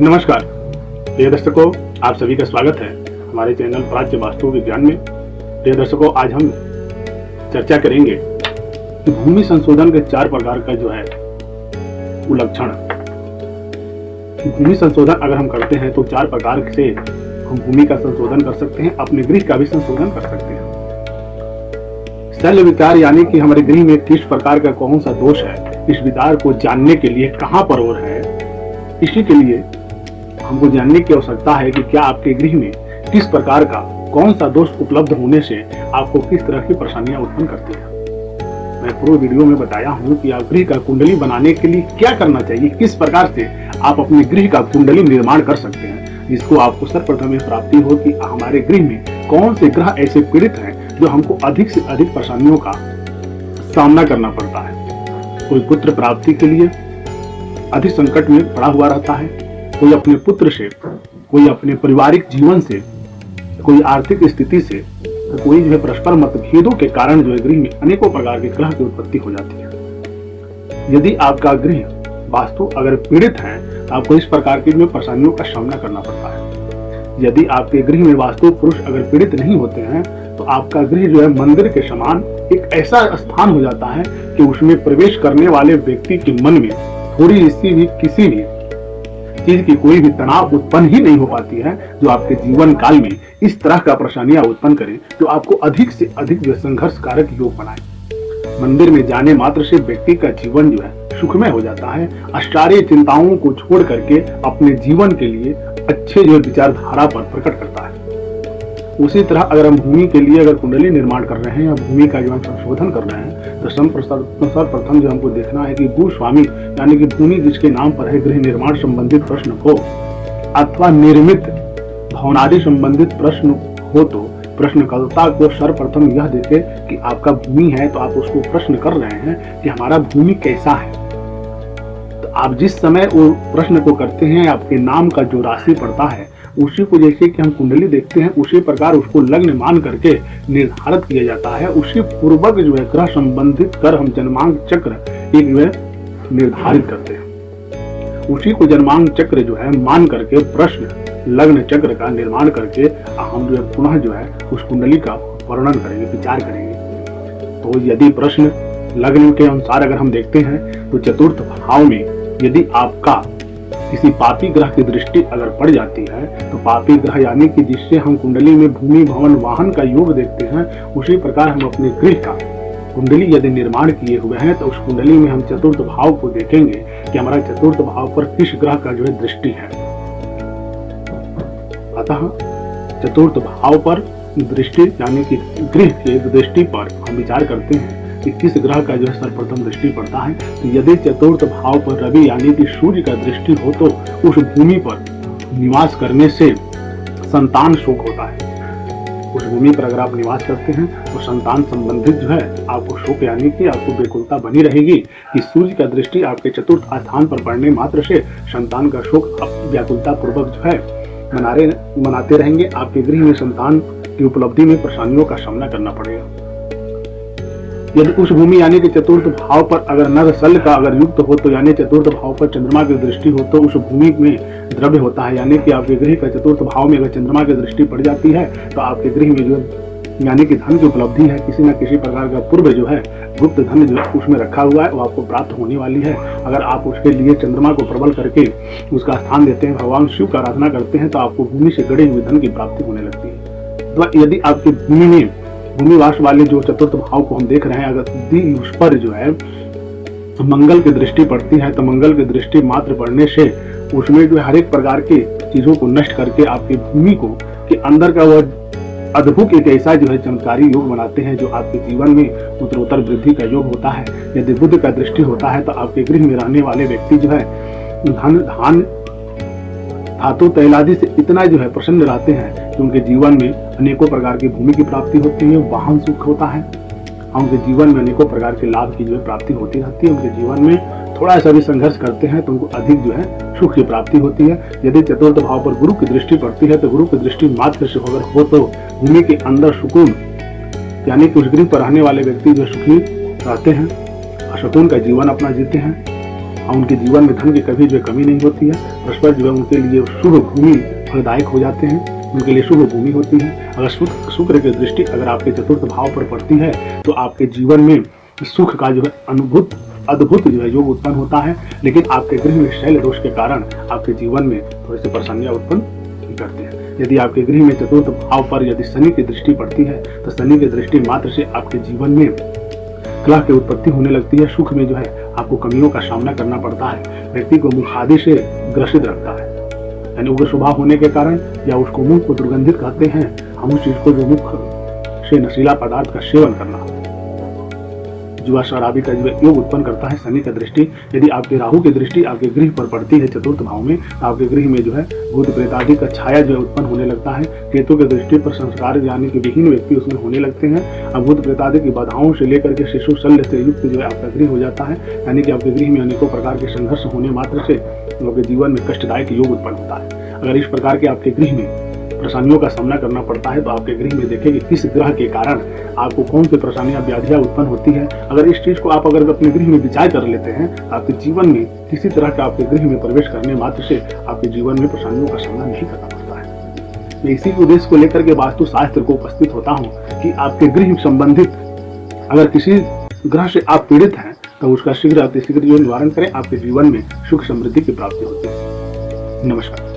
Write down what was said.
नमस्कार प्रिय दर्शकों, आप सभी का स्वागत है हमारे चैनल प्राच्य वास्तु विज्ञान में। प्रिय दर्शकों, आज हम चर्चा करेंगे कि भूमि संशोधन के 4 प्रकार का जो है लक्षण। भूमि संशोधन अगर हम करते हैं तो 4 प्रकार से हम भूमि का संशोधन कर सकते हैं, अपने गृह का भी संशोधन कर सकते हैं। शल्य विचार यानी कि हमारे गृह में किस प्रकार का कौन सा दोष है, इस विचार को जानने के लिए कहां पर और है, इसी के लिए हमको जानने की आवश्यकता है कि क्या आपके गृह में किस प्रकार का कौन सा दोष उपलब्ध होने से आपको किस तरह की परेशानियां उत्पन्न करती है। मैं पूरे वीडियो में बताया हूं कि आप गृह का कुंडली बनाने के लिए क्या करना चाहिए, किस प्रकार से आप अपने गृह का कुंडली निर्माण कर सकते हैं, जिसको आपको सर्वप्रथम प्राप्ति हो कि हमारे गृह में कौन से ग्रह ऐसे पीड़ित हैं जो हमको अधिक से अधिक परेशानियों का सामना करना पड़ता है। कोई पुत्र प्राप्ति के लिए अधिक संकट में पड़ा हुआ रहता है, कोई अपने पुत्र से, कोई अपने पारिवारिक जीवन से, कोई आर्थिक स्थिति से, तो कोई जो है परस्पर मतभेदों के कारण जो है गृह में अनेकों प्रकार के ग्रह की उत्पत्ति हो जाती है। यदि आपका गृह वास्तु अगर पीड़ित है तो आपको इस प्रकार की जो परेशानियों का सामना करना पड़ता है। यदि आपके गृह में वास्तु पुरुष अगर पीड़ित नहीं होते हैं तो आपका गृह जो है मंदिर के समान एक ऐसा स्थान हो जाता है कि उसमें प्रवेश करने वाले व्यक्ति के मन में थोड़ी सी भी किसी भी चीज की कोई भी तनाव उत्पन्न ही नहीं हो पाती है, जो आपके जीवन काल में इस तरह का परेशानियां उत्पन्न करे जो आपको अधिक से अधिक संघर्ष कारक योग बनाए। मंदिर में जाने मात्र से व्यक्ति का जीवन जो है सुखमय हो जाता है, सारी चिंताओं को छोड़ करके अपने जीवन के लिए अच्छे जो विचारधारा पर प्रकट करता है। उसी तरह अगर हम भूमि के लिए अगर कुंडली निर्माण कर रहे हैं या भूमि का जो संशोधन कर रहे हैं तो सर्वप्रथम जो हमको देखना है कि भूस्वामी यानी कि भूमि जिसके नाम पर है, गृह निर्माण संबंधित प्रश्न हो अथवा निर्मित भवनादि संबंधित प्रश्न हो तो प्रश्नकर्ता को सर्वप्रथम यह देखे कि आपका भूमि है तो आप उसको प्रश्न कर रहे हैं कि हमारा भूमि कैसा है। तो आप जिस समय वो प्रश्न को करते हैं आपके नाम का जो राशि पड़ता है उसी को जैसे कि हम कुंडली देखते हैं उसी प्रकार उसको लग्न मान करके निर्धारित किया जाता है। उसी पूर्वक जो है ग्रह संबंधित कर हम जन्मांक चक्र एक जो है निर्धारित करते हैं। उसी को जन्मांक चक्र जो है मान करके प्रश्न लग्न चक्र का निर्माण करके हम जो है पुनः जो है उस कुंडली का वर्णन करेंगे, विचार करेंगे। तो यदि प्रश्न लग्न के अनुसार अगर हम देखते हैं तो चतुर्थ भाव में यदि आपका किसी पापी ग्रह की दृष्टि अगर पड़ जाती है तो पापी ग्रह यानी कि जिससे हम कुंडली में भूमि भवन वाहन का योग देखते हैं उसी प्रकार हम अपने गृह का कुंडली यदि निर्माण किए हुए हैं तो उस कुंडली में हम चतुर्थ भाव को देखेंगे कि हमारा चतुर्थ भाव पर किस ग्रह का जो है दृष्टि है। अतः चतुर्थ भाव पर दृष्टि यानी कि गृह के दृष्टि पर हम विचार करते हैं कि किस ग्रह का जो है सर्वप्रथम दृष्टि पड़ता है। तो यदि चतुर्थ भाव पर रवि यानी कि सूर्य का दृष्टि हो तो उस भूमि पर निवास करने से संतान शोक होता है। उस भूमि पर अगर आप निवास करते हैं तो संतान संबंधित जो है आपको शोक यानी कि आपको व्याकुलता बनी रहेगी कि सूर्य का दृष्टि आपके चतुर्थ स्थान पर पड़ने मात्र से संतान का शोक व्याकुलता पूर्वक जो है मनाते रहेंगे। आपके गृह में संतान की उपलब्धि में परेशानियों का सामना करना पड़ेगा। यदि उस भूमि यानी कि चतुर्थ भाव पर अगर नर शल्य का अगर युक्त हो तो यानी चतुर्थ भाव पर चंद्रमा की दृष्टि हो तो उस भूमि में द्रव्य होता है, यानी कि आपके गृह का चतुर्थ भाव में अगर चंद्रमा की दृष्टि पड़ जाती है तो आपके गृह में जो यानी कि धन की उपलब्धि है, किसी न किसी प्रकार का पूर्व जो है गुप्त धन जो उसमें रखा हुआ है वो आपको प्राप्त होने वाली है। अगर आप उसके लिए चंद्रमा को प्रबल करके उसका स्थान देते हैं, भगवान शिव का आराधना करते हैं तो आपको भूमि से गड़े हुए धन की प्राप्ति होने लगती है। तो यदि आपकी भूमि में भूमिवास वाले जो चतुर्थ भाव को हम देख रहे हैं अगर उस पर जो है मंगल की दृष्टि पड़ती है तो मंगल की दृष्टि मात्र पड़ने से उसमें जो हर एक प्रकार के चीजों को नष्ट करके आपकी भूमि को के अंदर का वह अद्भुत एक ऐसा जो है चमत्कारी योग बनाते हैं जो आपके जीवन में उत्तरोत्तर वृद्धि का योग होता है। यदि बुध का दृष्टि होता है तो आपके गृह में रहने वाले व्यक्ति जो है धान धातु तैलादि से इतना जो है प्रसन्न रहते हैं कि उनके जीवन में अनेकों प्रकार की भूमि की प्राप्ति होती है, वाहन सुख होता है, उनके जीवन में अनेकों प्रकार के लाभ की जो है प्राप्ति होती रहती है। उनके जीवन में थोड़ा सा भी संघर्ष करते हैं तो उनको अधिक जो है सुख की प्राप्ति होती है। यदि चतुर्थ भाव पर गुरु की दृष्टि पड़ती है तो गुरु की दृष्टि मात्र से अगर हो तो भूमि के अंदर सुकून यानी कि उस गृह पर रहने वाले व्यक्ति जो सुखी रहते हैं, सुकून का जीवन अपना जीते हैं। और उनके जीवन में धन की कभी जो है कमी नहीं होती है। बृहस्पति जो है उनके लिए शुभ भूमि फलदायक हो जाते हैं, उनके लिए शुभ भूमि होती है। अगर शुक्र की दृष्टि अगर आपके चतुर्थ भाव पर पड़ती है तो आपके जीवन में सुख का जो है अद्भुत जो है योग उत्पन्न होता है। लेकिन आपके गृह में शैल दोष के कारण आपके जीवन में थोड़ी सी परेशानियां उत्पन्न करते हैं। यदि आपके गृह में चतुर्थ भाव पर यदि शनि की दृष्टि पड़ती है तो शनि की दृष्टि मात्र से आपके जीवन में कलह की उत्पत्ति होने लगती है। सुख में जो है आपको कमियों का सामना करना पड़ता है। व्यक्ति को मुख आदि से ग्रसित रखता है, यानी उग्र स्वभाव होने के कारण, या उसको मुख को दुर्गंधित कहते हैं हम उस चीज को जो मुख से नशीला पदार्थ का सेवन करना, जुआ शराबी का जो योग उत्पन्न करता है शनि का दृष्टि। यदि आपके राहु की दृष्टि आपके गृह पर पड़ती है चतुर्थ भाव में तो आपके गृह में जो है भूत प्रेत आदि का छाया जो है उत्पन्न होने लगता है। केतु की दृष्टि पर संस्कार यानी कि विहीन व्यक्ति उसमें होने लगते हैं। अब भूत प्रेत आदि की बाधाओं से लेकर के शिशु शल्य से युक्त जो है आपका गृह हो जाता है, यानी कि आपके गृह में अनेकों प्रकार के संघर्ष होने मात्र से आपके जीवन में कष्टदायक योग उत्पन्न होता है। अगर इस प्रकार के आपके गृह में परेशानियों का सामना करना पड़ता है तो आपके गृह में देखें कि किस ग्रह के कारण आपको कौन सी परेशानियां व्याधियां उत्पन्न होती है। अगर इस चीज को आप अगर अपने गृह में विचार कर लेते हैं आपके जीवन में किसी तरह का आपके गृह में प्रवेश करने मात्र से आपके जीवन में परेशानियों का सामना नहीं करना पड़ता है। मैं इसी उद्देश्य को लेकर के वास्तु शास्त्र को उपस्थित होता हूँ कि आपके गृह संबंधित अगर किसी ग्रह से आप पीड़ित हैं तो उसका शीघ्र जो निवारण करें, आपके जीवन में सुख समृद्धि की प्राप्ति होती है। नमस्कार।